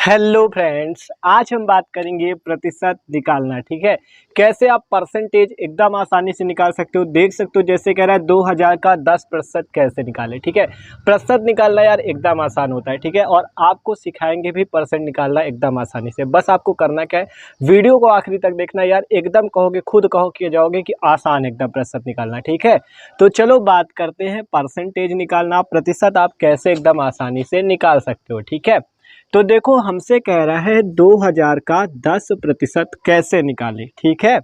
Hello friends, आज हम बात करेंगे प्रतिशत निकालना। ठीक है, कैसे आप परसेंटेज एकदम आसानी से निकाल सकते हो। देख सकते हो जैसे कह रहा है 2000 का 10% कैसे निकाले। ठीक है, प्रतिशत निकालना यार एकदम आसान होता है। ठीक है, और आपको सिखाएंगे भी परसेंट निकालना एकदम आसानी से। बस आपको करना क्या है, वीडियो को आखिरी तक देखना यार, एकदम कहोगे, खुद कहो किए जाओगे कि आसान एकदम प्रतिशत निकालना। ठीक है, तो चलो बात करते हैं परसेंटेज निकालना, प्रतिशत आप कैसे एकदम आसानी से निकाल सकते हो। ठीक है, तो देखो हमसे कह रहा है 2000 का 10% कैसे निकालें। ठीक है,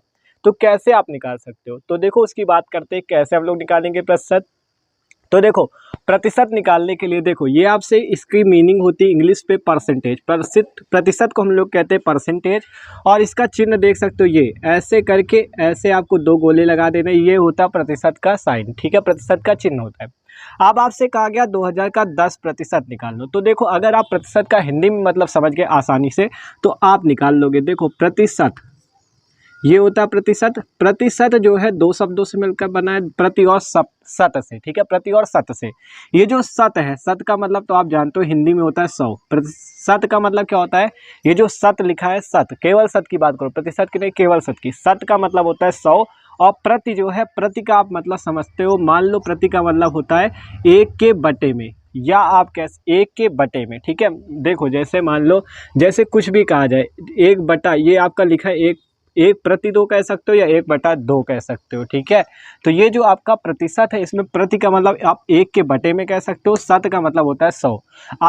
तो कैसे आप निकाल सकते हो, तो देखो उसकी बात करते हैं कैसे हम लोग निकालेंगे प्रतिशत। तो देखो प्रतिशत निकालने के लिए देखो ये आपसे इसकी मीनिंग होती है इंग्लिश पे परसेंटेज। प्रतिशत को हम लोग कहते हैं परसेंटेज। और इसका चिन्ह देख सकते हो, ये ऐसे करके ऐसे आपको दो गोले लगा देना, ये होता है प्रतिशत का साइन। ठीक है, प्रतिशत का चिन्ह होता है। अब आपसे कहा गया 2000 का 10% निकाल लो। तो देखो अगर आप प्रतिशत का हिंदी में मतलब समझ गए आसानी से, तो आप निकाल लोगे। देखो प्रतिशत ये होता है प्रतिशत। प्रतिशत जो है दो शब्दों से मिलकर बना है, प्रति और शत से। ठीक है, प्रति और शत से। ये जो शत है, शत का मतलब तो आप जानते हो हिंदी में होता है 100। प्रतिशत का मतलब क्या होता है, ये जो शत लिखा है, शत केवल शत की बात करो, प्रतिशत की नहीं, केवल शत की। शत का मतलब होता है 100। और प्रति जो है, प्रति का आप मतलब समझते हो, मान लो प्रति का मतलब होता है 1 के बटे में, या आप कैसे 1 के बटे में। ठीक है, देखो जैसे मान लो, जैसे कुछ भी कहा जाए, 1 बटा, ये आपका लिखा है 1 प्रति 2 कह सकते हो, या 1/2 कह सकते हो। ठीक है, तो ये जो आपका प्रतिशत है, इसमें प्रति का मतलब आप 1 के बटे में कह सकते हो, शत का मतलब होता है 100।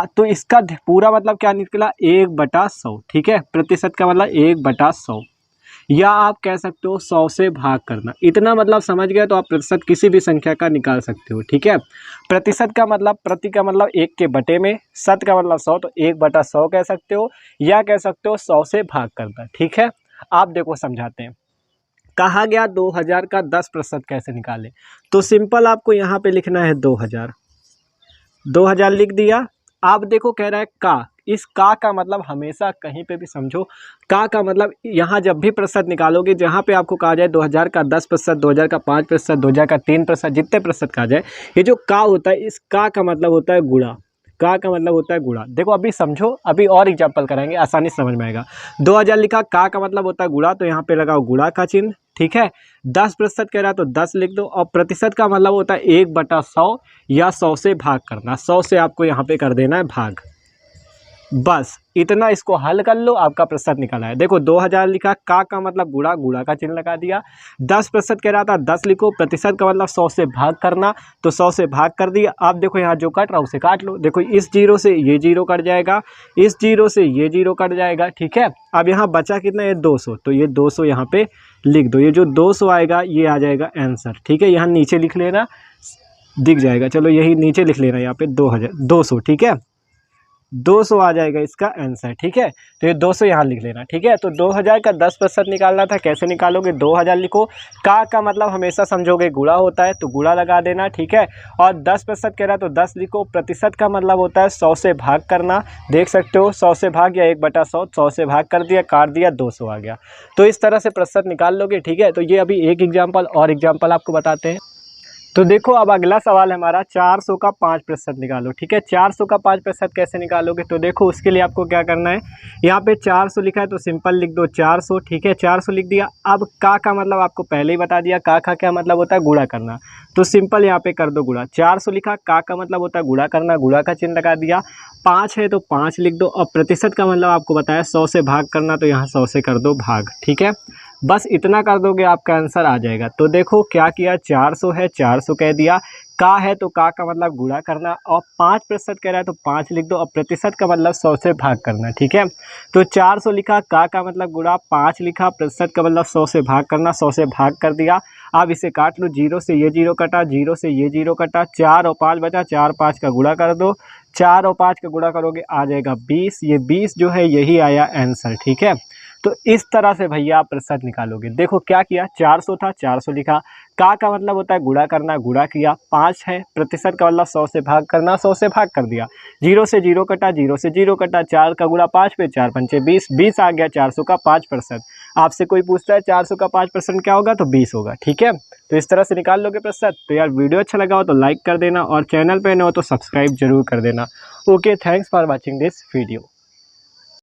तो इसका पूरा मतलब क्या निकला, 1/100। ठीक है, प्रतिशत का मतलब 1/100, या आप कह सकते हो 100 से भाग करना। इतना मतलब समझ गए तो आप प्रतिशत किसी भी संख्या का निकाल सकते हो। ठीक है, प्रतिशत का मतलब, प्रति का मतलब 1 के बटे में, शत का मतलब 100, तो 1/100 कह सकते हो, या कह सकते हो 100 से भाग करना। ठीक है, आप देखो समझाते हैं। कहा गया 2000 का 10% कैसे निकालें, तो सिंपल आपको यहाँ पे लिखना है 2000। 2000 लिख दिया। आप देखो कह रहा है का, इस का मतलब हमेशा कहीं पे भी समझो, का मतलब यहाँ जब भी प्रतिशत निकालोगे, जहाँ पे आपको कहा जाए 2000 का 10%, 2000 का 5%, 2000 का 3%, जितने प्रतिशत कहा जाए, ये जो का होता है, इस का मतलब होता है गुणा। का मतलब होता है गुणा। देखो अभी समझो, अभी और एग्जाम्पल कराएंगे, आसानी से समझ में आएगा। 2000 लिखा, का मतलब होता है गुणा, तो यहाँ पे लगाओ गुणा का चिन्ह। ठीक है, 10% कह रहा है तो 10 लिख दो। और प्रतिशत का मतलब होता है 1/100, या 100 से भाग करना। 100 से आपको यहाँ पे कर देना है भाग। बस इतना, इसको हल कर लो, आपका प्रतिशत निकला है। देखो 2000 लिखा, का मतलब गुणा, गुणा का चिन्ह लगा दिया। 10% कह रहा था, 10 लिखो। प्रतिशत का मतलब 100 से भाग करना, तो 100 से भाग कर दिया। अब देखो यहाँ जो कट रहा है उसे काट लो। देखो इस जीरो से ये जीरो कट जाएगा, इस जीरो से ये जीरो कट जाएगा। ठीक है, अब यहाँ बचा कितना है, 200, तो ये 200 यहाँ पे लिख दो। ये जो 200 आएगा ये आ जाएगा आंसर। ठीक है, यहाँ नीचे लिख लेना, दिख जाएगा। चलो यही नीचे लिख लेना यहाँ पे 200। ठीक है, 200 आ जाएगा इसका आंसर। ठीक है, तो ये 200 यहाँ लिख लेना। ठीक है, तो 2000 का 10% निकालना था, कैसे निकालोगे, 2000 लिखो। का मतलब हमेशा समझोगे गुणा होता है, तो गुणा लगा देना। ठीक है, और 10% कह रहा है तो 10 लिखो। प्रतिशत का मतलब होता है 100 से भाग करना। देख सकते हो 100 से भाग, या 1/100, 100 से भाग कर दिया, काट दिया, 200 आ गया। तो इस तरह से प्रतिशत निकाल लोगे। ठीक है, तो ये अभी एक एग्जाम्पल और एग्जाम्पल आपको बताते हैं। तो देखो अब अगला सवाल है हमारा, 400 का 5% निकालो। ठीक है, 400 का 5% कैसे निकालोगे, तो देखो उसके लिए आपको क्या करना है, यहाँ पे 400 लिखा है तो सिंपल लिख दो 400। ठीक है, 400 लिख दिया। अब का मतलब आपको पहले ही बता दिया, का क्या मतलब होता है, गुणा करना, तो सिंपल यहाँ पे कर दो गुणा। 400 लिखा, का मतलब होता है गुणा करना, गुणा का चिन्ह लगा दिया। 5 है तो 5 लिख दो। और प्रतिशत का मतलब आपको बताया 100 से भाग करना, तो यहाँ 100 से कर दो भाग। ठीक है, बस इतना कर दोगे आपका आंसर आ जाएगा। तो देखो क्या किया, 400 है, 400 कह दिया। का है तो का मतलब गुणा करना, और 5% कह रहा है तो 5 लिख दो। और प्रतिशत का मतलब 100 से भाग करना। ठीक है, तो 400 लिखा, का मतलब गुणा, 5 लिखा, प्रतिशत का मतलब 100 से भाग करना, 100 से भाग कर दिया। अब इसे काट लो, जीरो से ये जीरो कटा, जीरो से ये जीरो कटा, 4 और 5 बचा, 4 5 का गुणा कर दो। 4 और 5 का गुणा करोगे आ जाएगा 20। ये 20 जो है यही आया आंसर। ठीक है, तो इस तरह से भैया आप प्रतिशत निकालोगे। देखो क्या किया, 400 था, 400 लिखा। का मतलब होता है गुणा करना, गुणा किया। 5 है, प्रतिशत का मतलब 100 से भाग करना, 100 से भाग कर दिया। जीरो से जीरो कटा, जीरो से जीरो कटा, 4 का गुणा 5 पे, 4 पंचे 20, 20 आ गया 400 का 5%। आपसे कोई पूछता है 400 का 5% क्या होगा, तो 20 होगा। ठीक है, तो इस तरह से निकाल लोगे प्रतिशत। तो यार वीडियो अच्छा लगा हो तो लाइक कर देना, और चैनल पे न हो तो सब्सक्राइब जरूर कर देना। Okay, thanks for watching this video.